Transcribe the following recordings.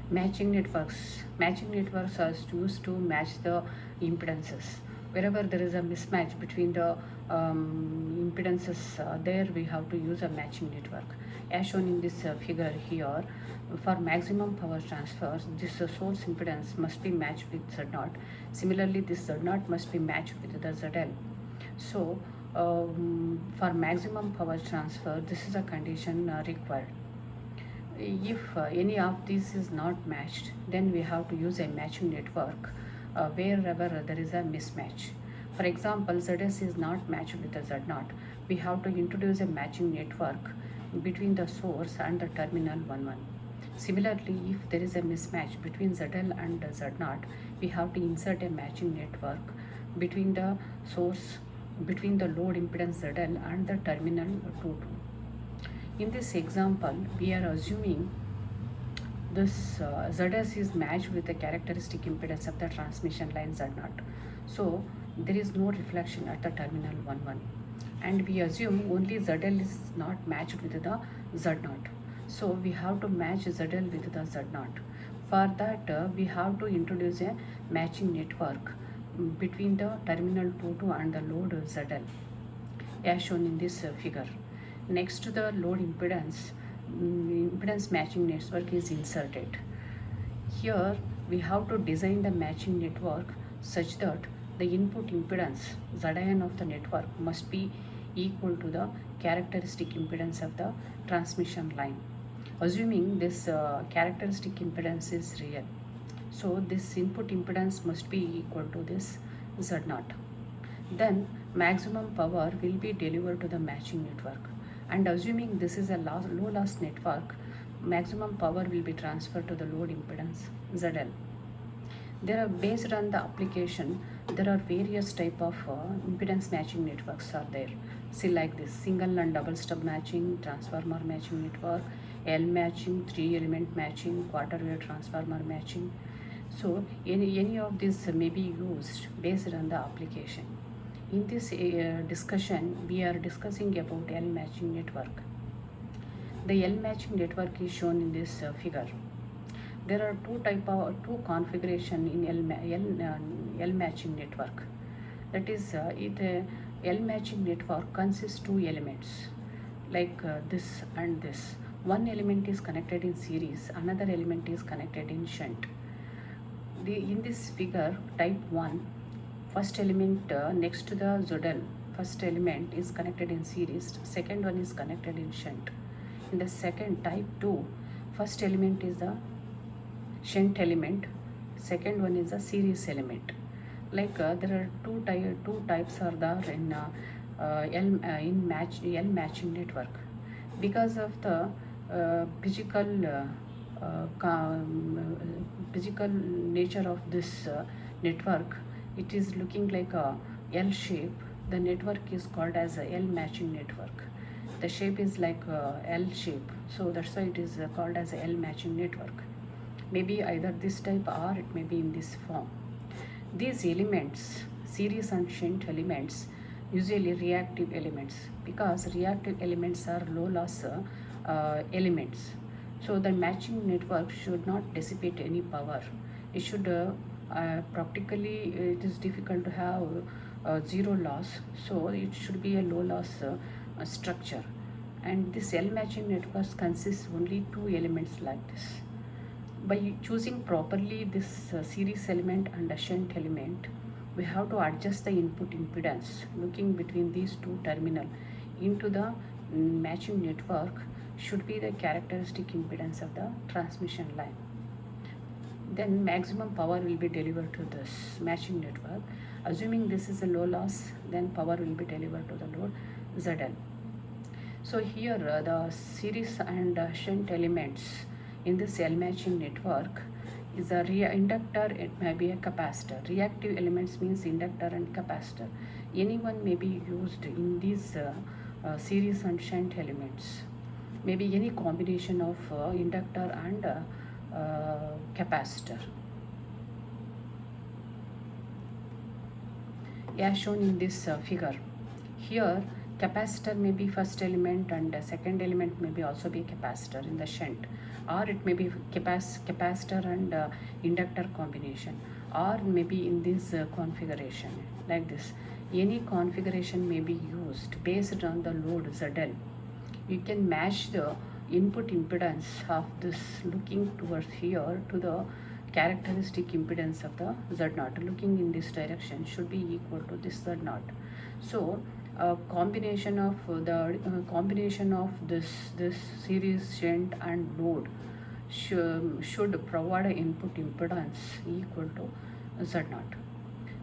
Matching networks are used to match the impedances. Wherever there is a mismatch between the impedances, there we have to use a matching network. As shown in this figure here, for maximum power transfer, this source impedance must be matched with Z0. Similarly, this Z0 must be matched with the ZL. So, for maximum power transfer, this is a condition required. If any of these is not matched, then we have to use a matching network wherever there is a mismatch. For example, ZS is not matched with the Z0. We have to introduce a matching network between the source and the terminal 1, 1. Similarly, if there is a mismatch between ZL and Z0, we have to insert a matching network between the source, between the load impedance ZL and the terminal 2, 2. In this example, we are assuming this ZS is matched with the characteristic impedance of the transmission line Z0. So there is no reflection at the terminal 1, 1. And we assume only ZL is not matched with the Z0. So we have to match ZL with the Z0. For that, we have to introduce a matching network between the terminal 2, 2 and the load ZL, as shown in this figure. Next to the load impedance, impedance matching network is inserted. Here we have to design the matching network such that the input impedance Zin of the network must be equal to the characteristic impedance of the transmission line, assuming this characteristic impedance is real. So this input impedance must be equal to this Z0. Then maximum power will be delivered to the matching network, and assuming this is a low loss network, maximum power will be transferred to the load impedance ZL. There are, based on the application, there are various type of impedance matching networks are there. See, like this: single and double stub matching, transformer matching network, L matching, 3-element matching, quarter wave transformer matching. So any of these may be used based on the application. In this discussion, we are discussing about L matching network. The L matching network is shown in this figure. There are two configuration in L matching network. That is, L matching network consists 2 elements, like this and this. One element is connected in series, another element is connected in shunt. In this figure, type 1, first element next to the ZL, first element is connected in series, second one is connected in shunt. In the second, type 2, first element is the shunt element, second one is the series element. Like there are two types are there in L matching network. Because of the physical nature of this network, it is looking like a L shape. The network is called as a L matching network. The shape is like a L shape, so that's why it is called as a L matching network. Maybe either this type or it may be in this form. These elements, series and shunt elements, usually reactive elements, because reactive elements are low loss elements. So the matching network should not dissipate any power. It should practically, it is difficult to have zero loss, so it should be a low loss structure. And this L matching network consists only 2 elements like this. By choosing properly this series element and a shunt element, we have to adjust the input impedance looking between these two terminal into the matching network should be the characteristic impedance of the transmission line. Then maximum power will be delivered to this matching network. Assuming this is a low loss, then power will be delivered to the load ZL. So here the series and shunt elements in this L matching network is a inductor, it may be a capacitor. Reactive elements means inductor and capacitor. Anyone may be used in these series and shunt elements. Maybe any combination of inductor and capacitor. As shown in this figure. Here Capacitor may be first element and second element may be also be capacitor in the shunt, or it may be capacitor and inductor combination, or maybe in this configuration like this. Any configuration may be used based on the load ZL. You can match the input impedance of this looking towards here to the characteristic impedance of the Z0 looking in this direction should be equal to this Z0. So a combination of this series shunt and load should provide an input impedance equal to Z0.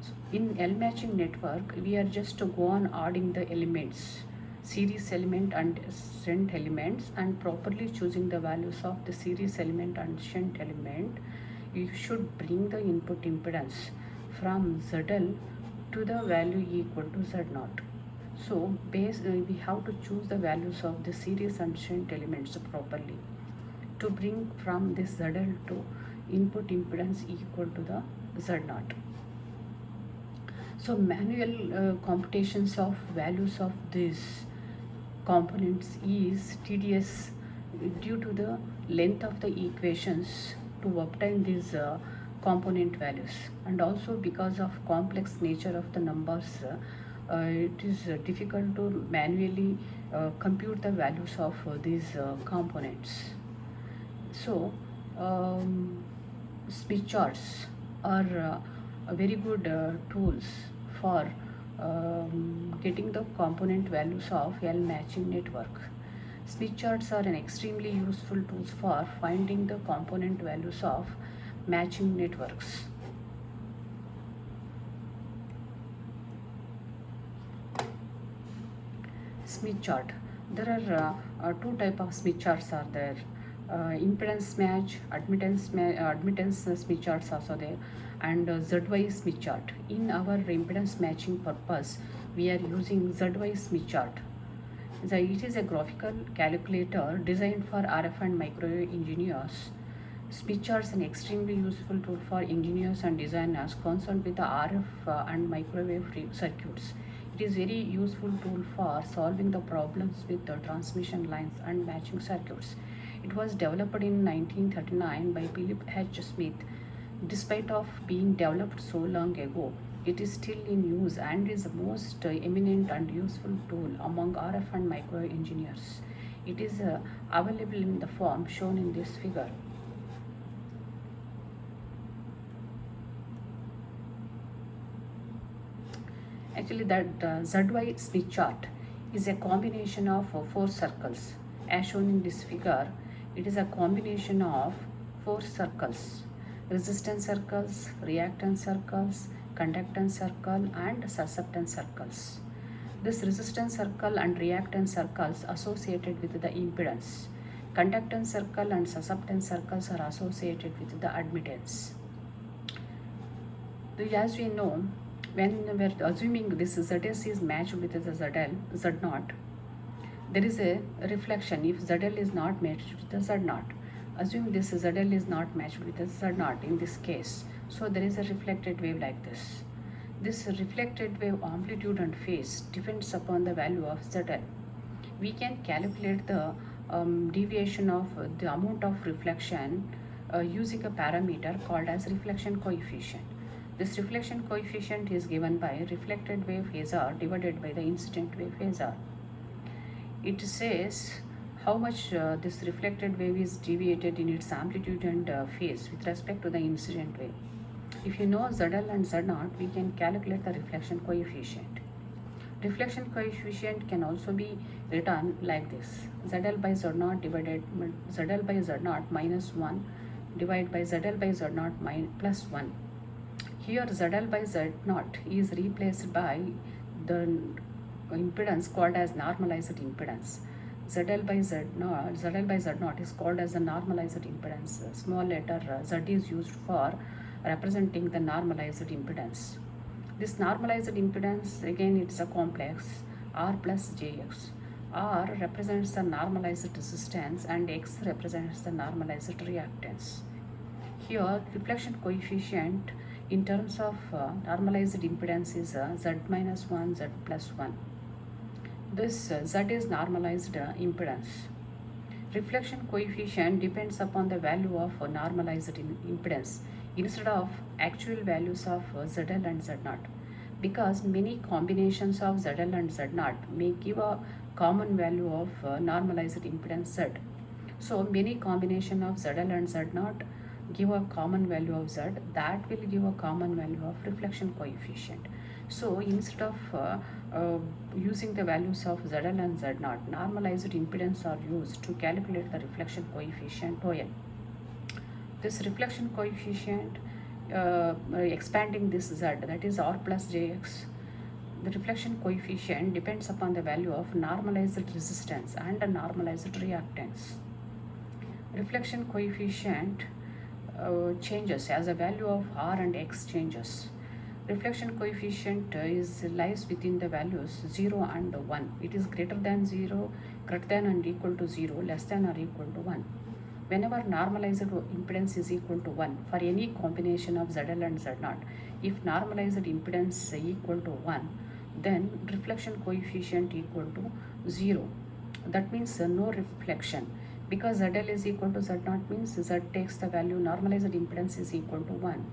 So in L matching network, we are just to go on adding the elements, series element and shunt elements, and properly choosing the values of the series element and shunt element. You should bring the input impedance from ZL to the value equal to Z0. So we have to choose the values of the series and shunt elements properly to bring from this ZL to input impedance equal to the Z0. So manual computations of values of these components is tedious due to the length of the equations to obtain these component values, and also because of complex nature of the numbers, it is difficult to manually compute the values of these components. So Smith charts are very good tools for getting the component values of L matching network. Smith charts are an extremely useful tools for finding the component values of matching networks. Smith chart. There are two type of Smith charts are there. Impedance match, admittance Smith charts also there, and ZY Smith chart. In our impedance matching purpose, we are using ZY Smith chart. It is a graphical calculator designed for RF and microwave engineers. Smith charts an extremely useful tool for engineers and designers concerned with the RF and microwave circuits. It is very useful tool for solving the problems with the transmission lines and matching circuits. It was developed in 1939 by Philip H. Smith. Despite of being developed so long ago, it is still in use and is the most eminent and useful tool among RF and microwave engineers. It is available in the form shown in this figure. Actually, that ZY Smith chart is a combination of four circles. As shown in this figure, it is a combination of four circles: resistance circles, reactance circles, conductance circle, and susceptance circles. This resistance circle and reactance circles associated with the impedance. Conductance circle and susceptance circles are associated with the admittance. As we know, when we are assuming this ZS is matched with the ZL, Z0, there is a reflection if ZL is not matched with the Z0. Assume this ZL is not matched with the Z0 in this case. So there is a reflected wave like this. This reflected wave amplitude and phase depends upon the value of ZL. We can calculate the deviation of the amount of reflection using a parameter called as reflection coefficient. This reflection coefficient is given by reflected wave phasor divided by the incident wave phasor. It says how much this reflected wave is deviated in its amplitude and phase with respect to the incident wave. If you know ZL and Z0, we can calculate the reflection coefficient. Reflection coefficient can also be written like this: ZL by Z0 divided ZL by Z0 minus 1 divided by ZL by Z0 plus 1. Here ZL by Z0 is replaced by the impedance called as normalized impedance. ZL by Z0 is called as the normalized impedance. Small letter Z is used for representing the normalized impedance. This normalized impedance, again, it's a complex R plus JX. R represents the normalized resistance and X represents the normalized reactance. Here, reflection coefficient in terms of normalized impedance is Z minus 1, Z plus 1. This Z is normalized impedance. Reflection coefficient depends upon the value of normalized impedance instead of actual values of ZL and Z0, because many combinations of ZL and Z0 may give a common value of normalized impedance Z. So many combination of ZL and Z0 give a common value of Z, that will give a common value of reflection coefficient. So instead of using the values of ZL and Z0, normalized impedance are used to calculate the reflection coefficient OL. This reflection coefficient expanding this Z, that is R plus Jx, the reflection coefficient depends upon the value of normalized resistance and a normalized reactance. Reflection coefficient changes as the value of R and X changes. Reflection coefficient lies within the values 0 and 1. It is greater than 0, greater than and equal to 0, less than or equal to 1. Whenever normalized impedance is equal to 1 for any combination of ZL and Z0, if normalized impedance equal to 1, then reflection coefficient equal to 0. That means no reflection. Because ZL is equal to Z0 means Z takes the value, normalized impedance is equal to 1.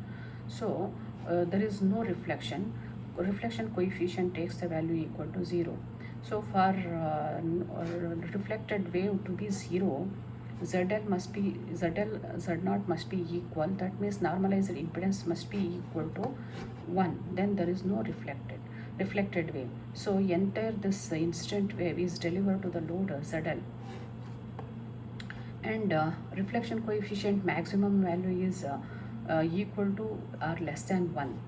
So there is no reflection. Reflection coefficient takes the value equal to 0. So for reflected wave to be 0, ZL must be Z0 must be equal. That means normalized impedance must be equal to 1. Then there is no reflected wave. So entire this incident wave is delivered to the load ZL. And reflection coefficient maximum value is equal to or less than 1.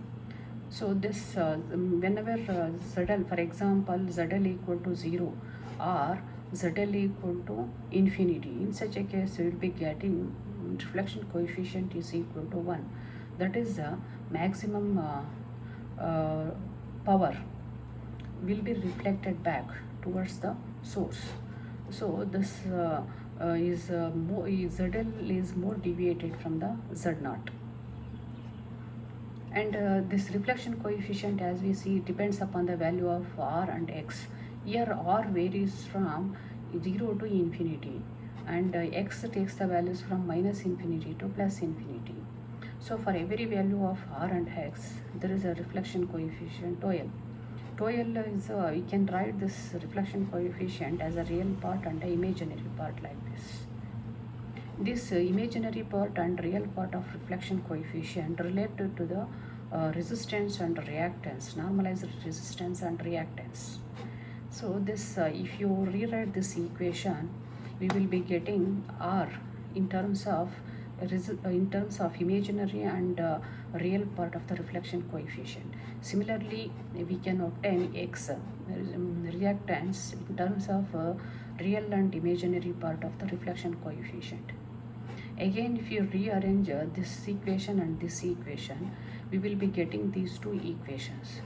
So this whenever ZL, for example, ZL equal to 0 or ZL equal to infinity, in such a case we will be getting reflection coefficient is equal to 1. That is the maximum power will be reflected back towards the source. So this ZL is more deviated from the Z0. And this reflection coefficient, as we see, depends upon the value of R and X. Here R varies from 0 to infinity, and X takes the values from minus infinity to plus infinity. So for every value of R and X, there is a reflection coefficient OL. OL is, we can write this reflection coefficient as a real part and an imaginary part like this. This imaginary part and real part of reflection coefficient related to the resistance and reactance, normalized resistance and reactance. So this, if you rewrite this equation, we will be getting R in terms of imaginary and real part of the reflection coefficient. Similarly, we can obtain X reactance in terms of real and imaginary part of the reflection coefficient. Again, if you rearrange this equation and this equation, we will be getting these two equations.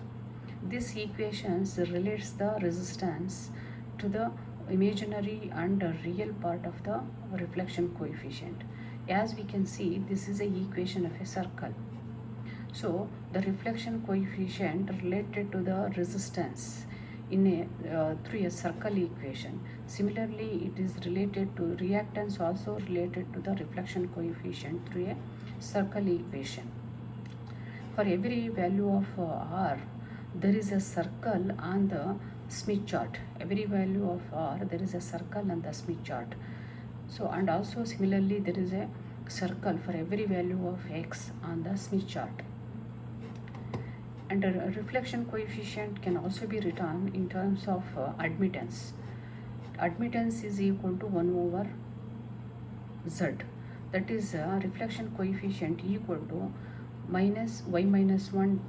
This equations relates the resistance to the imaginary and real part of the reflection coefficient. As we can see, this is an equation of a circle. So the reflection coefficient related to the resistance in a through a circle equation. Similarly, it is related to reactance, also related to the reflection coefficient through a circle equation. For every value of R, there is a circle on the Smith chart. Every value of R, there is a circle on the Smith chart. So, and also similarly, there is a circle for every value of X on the Smith chart. And a reflection coefficient can also be written in terms of admittance. Admittance is equal to 1 over Z. That is reflection coefficient equal to minus y minus 1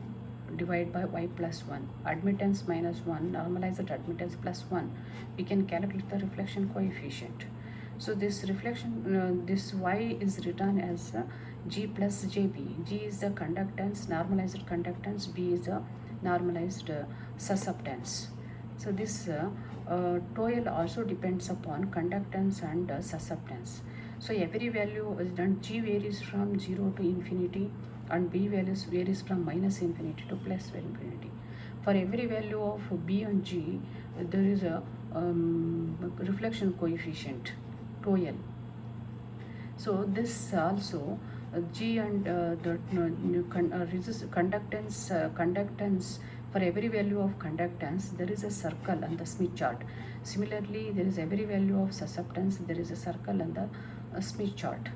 divided by y plus 1. Admittance minus 1, normalized admittance plus 1. We can calculate the reflection coefficient. So this reflection, this y is written as G plus JB. G is the conductance, normalized conductance. B is the normalized susceptance. So this TOEL also depends upon conductance and susceptance. So every value is done. G varies from 0 to infinity, and B varies from minus infinity to plus infinity. For every value of B and G, there is a reflection coefficient tau l. So this also G and the conductance, for every value of conductance there is a circle on the Smith chart. Similarly, there is every value of susceptance, there is a circle on the Smith chart.